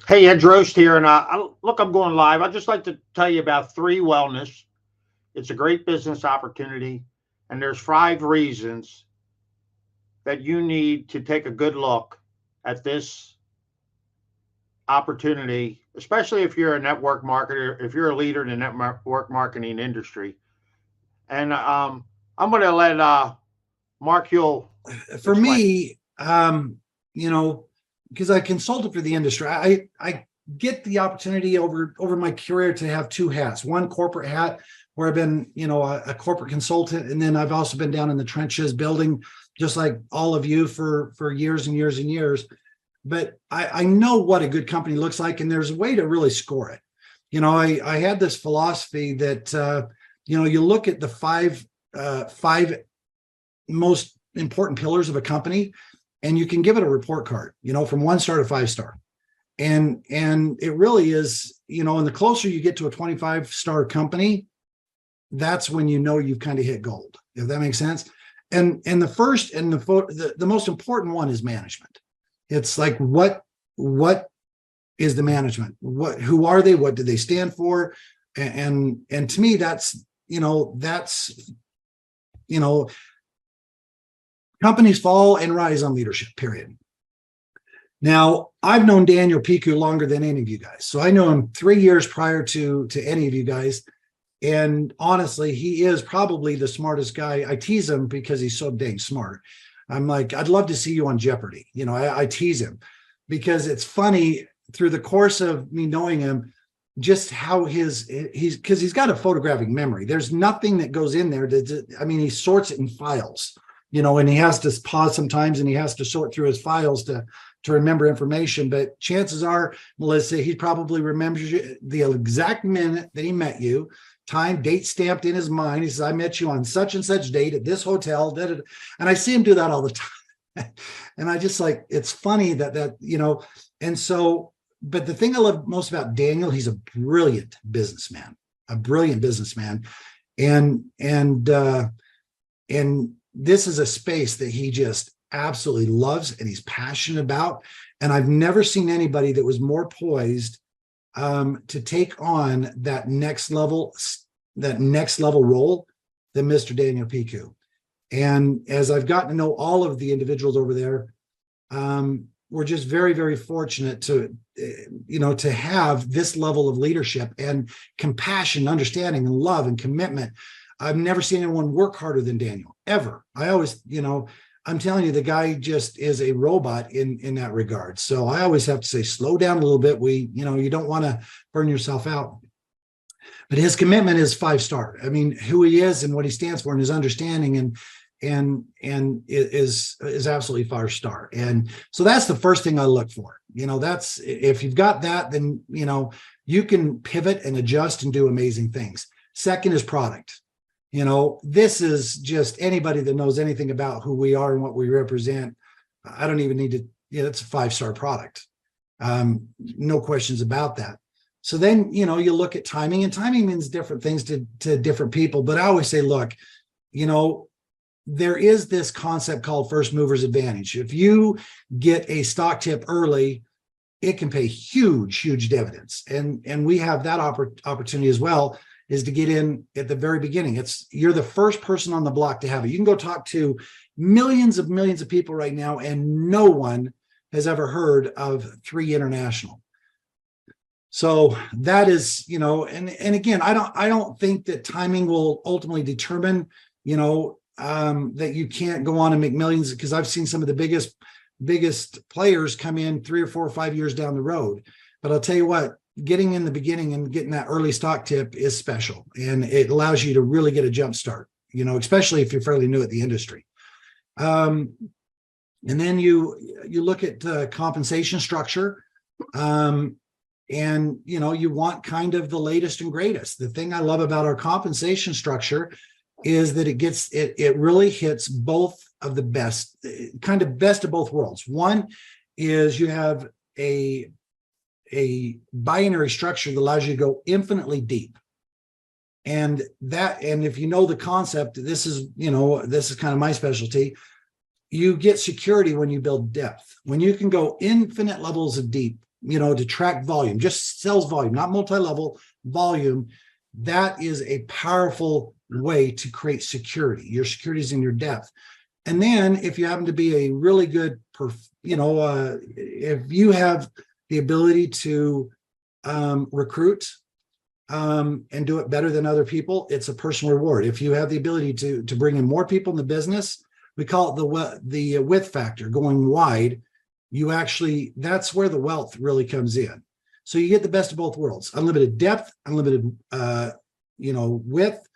Hey, Ed Roast here, and look, I'm going live. I'd just like to tell you about Three Wellness. It's a great business opportunity, and there's 5 reasons that you need to take a good look at this opportunity, especially if you're a network marketer, if you're a leader in the network marketing industry. And I'm going to let Mark Huell For explain. me, you know, because I consulted for the industry, I get the opportunity over my career to have two hats. One corporate hat where I've been, a corporate consultant, and then I've also been down in the trenches building, just like all of you, for years and years and years. But I know what a good company looks like, and there's a way to really score it. I had this philosophy that you look at the five most important pillars of a company, and you can give it a report card, from 1 star to 5 star. And it really is, and the closer you get to a 25-star company, that's when you've kind of hit gold, if that makes sense. And the first and the most important one is management. It's like, what is the management? Who are they? What do they stand for? And to me, that's companies fall and rise on leadership, period. Now, I've known Daniel Piku longer than any of you guys. So I know him 3 years prior to any of you guys. And honestly, he is probably the smartest guy. I tease him because he's so dang smart. I'm like, I'd love to see you on Jeopardy. I tease him because it's funny through the course of me knowing him, just how because he's got a photographic memory. There's nothing that goes in there. He sorts it in files, and he has to pause sometimes and he has to sort through his files to remember information. But chances are, Melissa, he probably remembers the exact minute that he met you, time, date stamped in his mind. He says, I met you on such and such date at this hotel. And I see him do that all the time. And I just like, it's funny that, and so, but the thing I love most about Daniel, he's a brilliant businessman. And this is a space that he just absolutely loves and he's passionate about. And I've never seen anybody that was more poised to take on that next level role than Mr. Daniel Piku. And as I've gotten to know all of the individuals over there, we're just very, very fortunate to have this level of leadership and compassion, understanding, and love and commitment. I've never seen anyone work harder than Daniel, ever. I always, I'm telling you, the guy just is a robot in that regard. So I always have to say, slow down a little bit. You don't want to burn yourself out. But his commitment is 5-star. Who he is and what he stands for and his understanding and is absolutely 5-star. And so that's the first thing I look for. That's, if you've got that, then you can pivot and adjust and do amazing things. Second is product. This is just anybody that knows anything about who we are and what we represent. I don't even need to, it's a 5-star product. No questions about that. So then, you look at timing, and timing means different things to different people. But I always say, look, there is this concept called first mover's advantage. If you get a stock tip early, it can pay huge, huge dividends. And we have that opportunity as well, is to get in at the very beginning. You're the first person on the block to have it. You can go talk to millions of people right now, and no one has ever heard of 3 International. So that is, and again, I don't think that timing will ultimately determine, that you can't go on and make millions, because I've seen some of the biggest players come in 3 or 4 or 5 years down the road. But I'll tell you what, getting in the beginning and getting that early stock tip is special, and it allows you to really get a jump start, especially if you're fairly new at the industry. And then you look at compensation structure. And you want kind of the latest and greatest. The thing I love about our compensation structure is that it really hits both of the best, kind of best of both worlds. One is you have a binary structure that allows you to go infinitely deep. And if you know the concept, this is kind of my specialty. You get security when you build depth. When you can go infinite levels of deep, to track volume, just sales volume, not multi-level volume. That is a powerful way to create security. Your security is in your depth. And then if you happen to be a really good, if you have the ability to recruit and do it better than other people, it's a personal reward. If you have the ability to bring in more people in the business, we call it the width factor, going wide. That's where the wealth really comes in. So you get the best of both worlds: unlimited depth, unlimited width,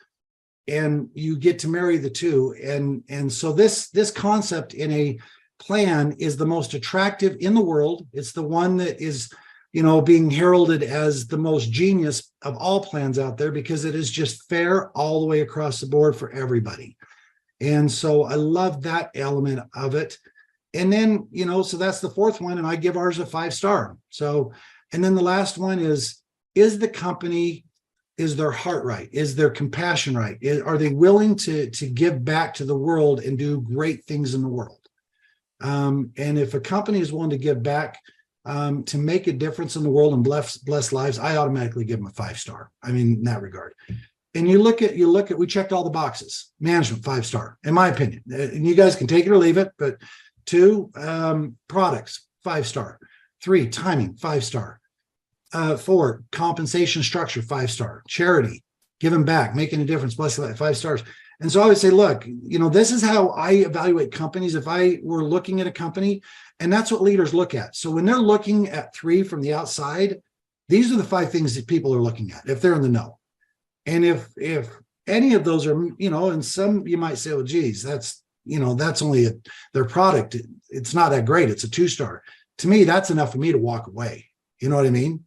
and you get to marry the two. And so this concept in a plan is the most attractive in the world. It's the one that is being heralded as the most genius of all plans out there, because it is just fair all the way across the board for everybody. And so I love that element of it. And then, so that's the fourth one, and I give ours a 5-star. So, and then the last one is the company, is their heart right? Is their compassion right? Are they willing to give back to the world and do great things in the world? And if a company is willing to give back, to make a difference in the world and bless lives, I automatically give them a 5-star. I mean, in that regard. And you look at, we checked all the boxes. Management, 5-star, in my opinion. And you guys can take it or leave it, but 2, products, 5-star. 3, timing, 5-star. 4, compensation structure, 5-star. Charity, giving back, making a difference, blessing life, 5 stars. And so I would say, look, this is how I evaluate companies. If I were looking at a company, and that's what leaders look at. So when they're looking at 3 from the outside, these are the 5 things that people are looking at if they're in the know. And if any of those are, and some, you might say, well, geez, that's only their product. It's not that great. It's a 2-star. To me, that's enough for me to walk away. You know what I mean?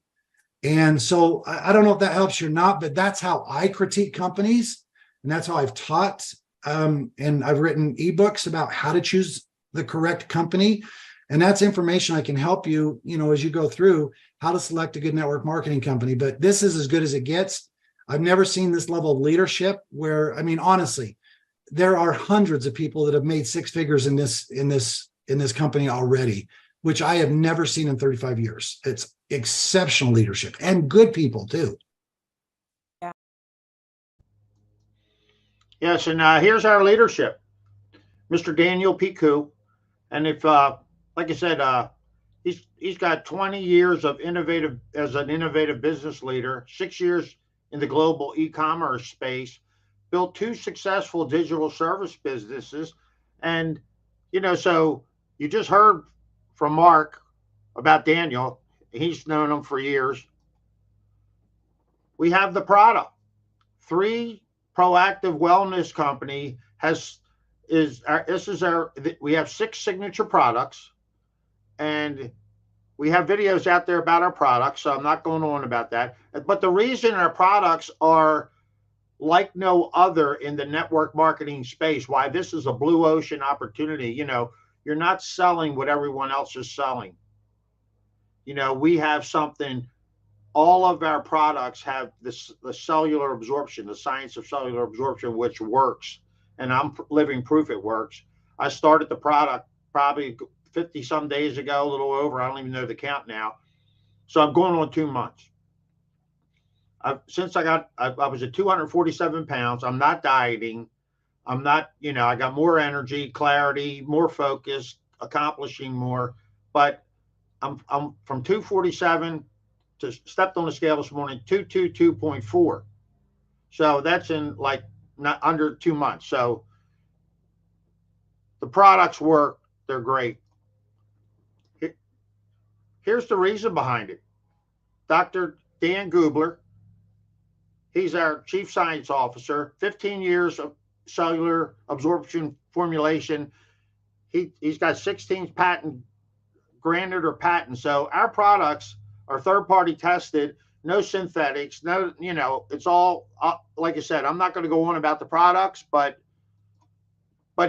And so I don't know if that helps you or not, but that's how I critique companies. And that's how I've taught. And I've written ebooks about how to choose the correct company. And that's information I can help you, as you go through how to select a good network marketing company. But this is as good as it gets. I've never seen this level of leadership where, honestly, there are hundreds of people that have made 6 figures in this company already, which I have never seen in 35 years. It's exceptional leadership and good people too. Yes, and here's our leadership, Mr. Daniel Piku. And if, like I said, he's got 20 years of as an innovative business leader, 6 years in the global e-commerce space, built 2 successful digital service businesses. And, so you just heard from Mark about Daniel. He's known him for years. We have the product. 3 Proactive Wellness Company we have 6 signature products, and we have videos out there about our products, so I'm not going on about that. But the reason our products are like no other in the network marketing space, why this is a blue ocean opportunity, you're not selling what everyone else is selling. We have something. All of our products have the cellular absorption, the science of cellular absorption, which works. And I'm living proof it works. I started the product probably 50 some days ago, a little over. I don't even know the count now. So I'm going on 2 months. I was at 247 pounds. I'm not dieting. I'm not, I got more energy, clarity, more focus, accomplishing more. But I'm from 247 to stepped on the scale this morning, 222.4. So that's in not under 2 months. So the products work. They're great. Here's the reason behind it. Dr. Dan Gubler, he's our chief science officer, 15 years of cellular absorption formulation. He's got 16 granted or patent. So our products are third-party tested, no synthetics, no, it's all, like I said, I'm not going to go on about the products, but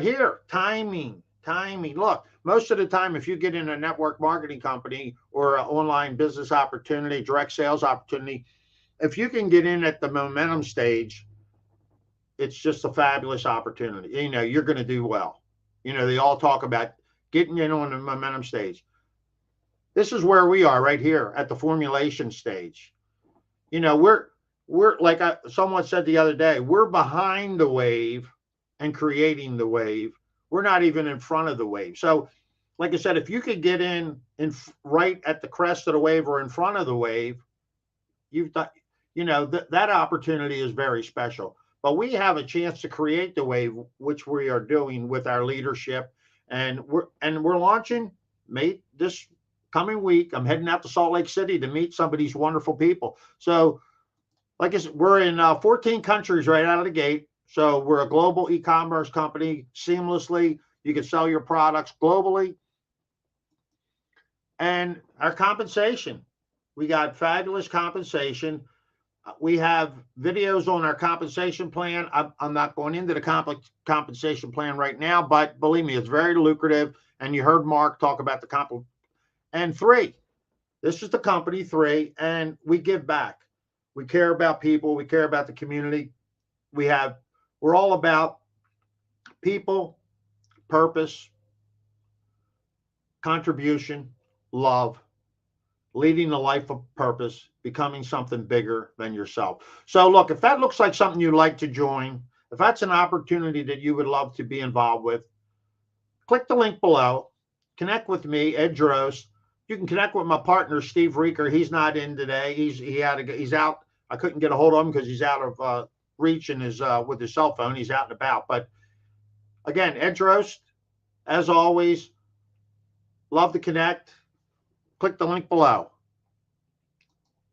here, timing. Look, most of the time, if you get in a network marketing company or an online business opportunity, direct sales opportunity, if you can get in at the momentum stage, it's just a fabulous opportunity. You're going to do well. They all talk about getting in on the momentum stage. This is where we are right here at the formulation stage. You know, we're like someone said the other day, we're behind the wave and creating the wave. We're not even in front of the wave. So, like I said, if you could get in right at the crest of the wave or in front of the wave, you've done, you know, that opportunity is very special. But we have a chance to create the wave, which we are doing with our leadership, and we're launching May this coming week. I'm heading out to Salt Lake City to meet some of these wonderful people. So, like I said, we're in 14 countries right out of the gate. So we're a global e-commerce company. Seamlessly, you can sell your products globally, and our compensation. We got fabulous compensation. We have videos on our compensation plan. I'm not going into the compensation plan right now, but believe me, it's very lucrative. And you heard Mark talk about the comp. And three, this is the company, three, and we give back. We care about people. We care about the community. We're all about people, purpose, contribution, love, leading a life of purpose, becoming something bigger than yourself. So, look, if that looks like something you'd like to join, if that's an opportunity that you would love to be involved with, click the link below, connect with me, Ed Drost. You can connect with my partner, Steve Reeker. He's not in today. He's out. I couldn't get a hold of him because he's out of reach in his with his cell phone. He's out and about. But again, Ed Drost, as always, love to connect. Click the link below.